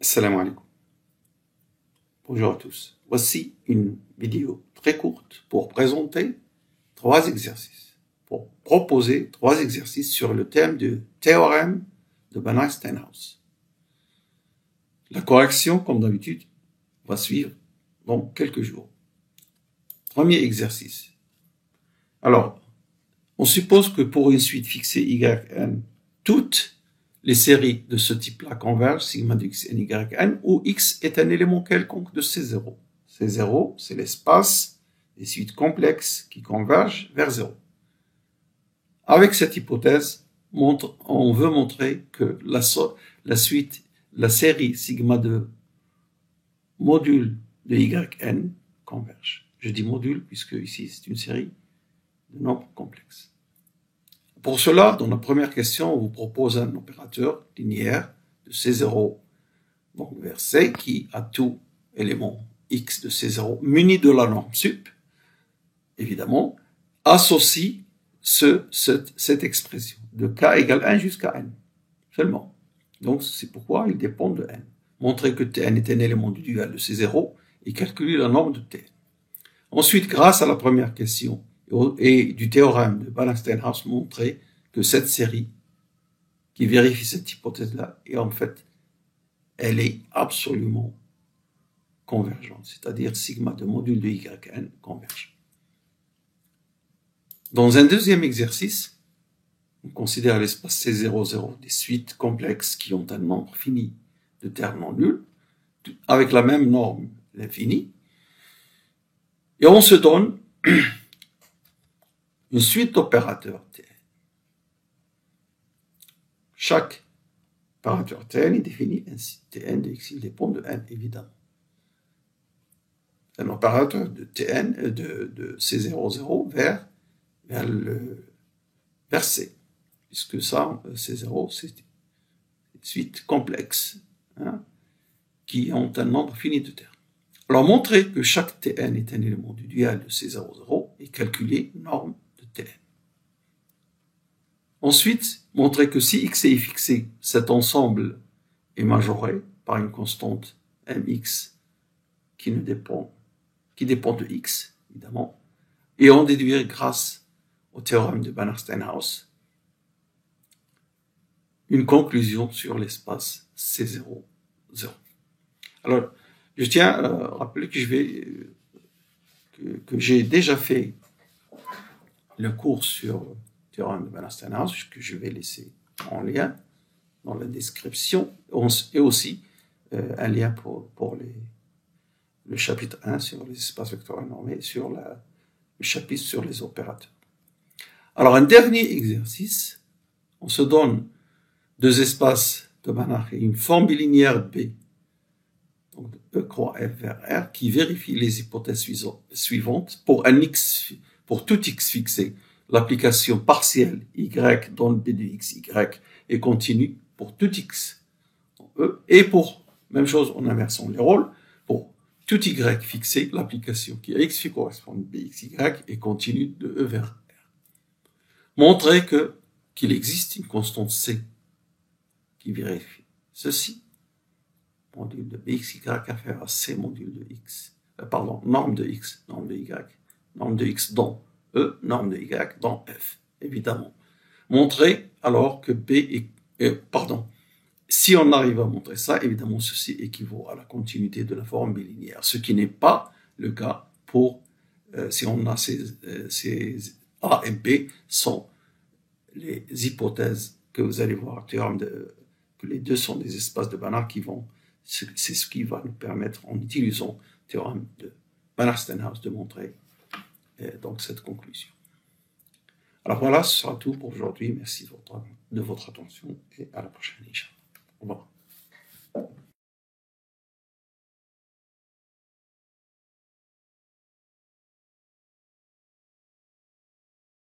Assalamu alaikum. Bonjour à tous. Voici une vidéo très courte pour présenter trois exercices, pour proposer trois exercices sur le thème du théorème de Banach-Steinhaus. La correction, comme d'habitude, va suivre dans quelques jours. Premier exercice. Alors, on suppose que pour une suite fixée Yn, toutes les séries de ce type-là convergent, sigma de x, n, y, n, où x est un élément quelconque de C0. C0, c'est l'espace des suites complexes qui convergent vers 0. Avec cette hypothèse, on veut montrer que la série sigma de module de Yn converge. Je dis module puisque ici c'est une série de nombres complexes. Pour cela, dans la première question, on vous propose un opérateur linéaire de C0 donc vers C qui a tout élément x de C0 muni de la norme sup, évidemment, associe cette expression de k égale 1 jusqu'à n, seulement. Donc c'est pourquoi il dépend de n. Montrer que Tn est un élément du dual de C0 et calculer la norme de Tn. Ensuite, grâce à la première question et du théorème de Banach-Steinhaus, montrer que cette série qui vérifie cette hypothèse-là, et en fait, elle est absolument convergente, c'est-à-dire sigma de module de Yn converge. Dans un deuxième exercice, on considère l'espace C00 des suites complexes qui ont un nombre fini de termes non nuls, avec la même norme, l'infini, et on se donne une suite d'opérateurs Tn. Chaque opérateur Tn est défini ainsi. Tn de x, il dépend de n, évidemment. Un opérateur de Tn, de C00 vers C. Puisque ça, C0, c'est une suite complexe, qui ont un nombre fini de termes. Alors, montrer que chaque Tn est un élément du dual de C00 et calculer norme de Tn. Ensuite, montrer que si x est fixé, cet ensemble est majoré par une constante mx qui dépend de x, évidemment, et en déduire grâce au théorème de Banach-Steinhaus une conclusion sur l'espace C00. Alors, je tiens à rappeler que j'ai déjà fait le cours sur le théorème de Banach-Steinhaus, que je vais laisser en lien dans la description, et aussi un lien pour le chapitre 1 sur les espaces vectoriels normés, sur le chapitre sur les opérateurs. Alors, un dernier exercice, on se donne deux espaces de Banach et une forme bilinéaire B, donc E croix F vers R, qui vérifie les hypothèses suivantes. Pour tout x fixé, l'application partielle y donne B de x, y est continue pour tout x en E, et pour, même chose en inversant les rôles, pour tout y fixé, l'application qui à x correspond à bx, y est continue de E vers R. Montrer qu'il existe une constante C qui vérifie ceci, module de bx, y affaire à C module de x, norme de x, norme de y, norme de x dans E, norme de y dans F, évidemment. Montrer alors que B est, si on arrive à montrer ça, évidemment, ceci équivaut à la continuité de la forme bilinéaire, ce qui n'est pas le cas pour si on a ces A et B sont les hypothèses que vous allez voir, que les deux sont des espaces de Banach c'est ce qui va nous permettre, en utilisant le théorème de Banach-Steinhaus, de montrer donc cette conclusion. Alors voilà, ce sera tout pour aujourd'hui. Merci de votre attention et à la prochaine. Au revoir.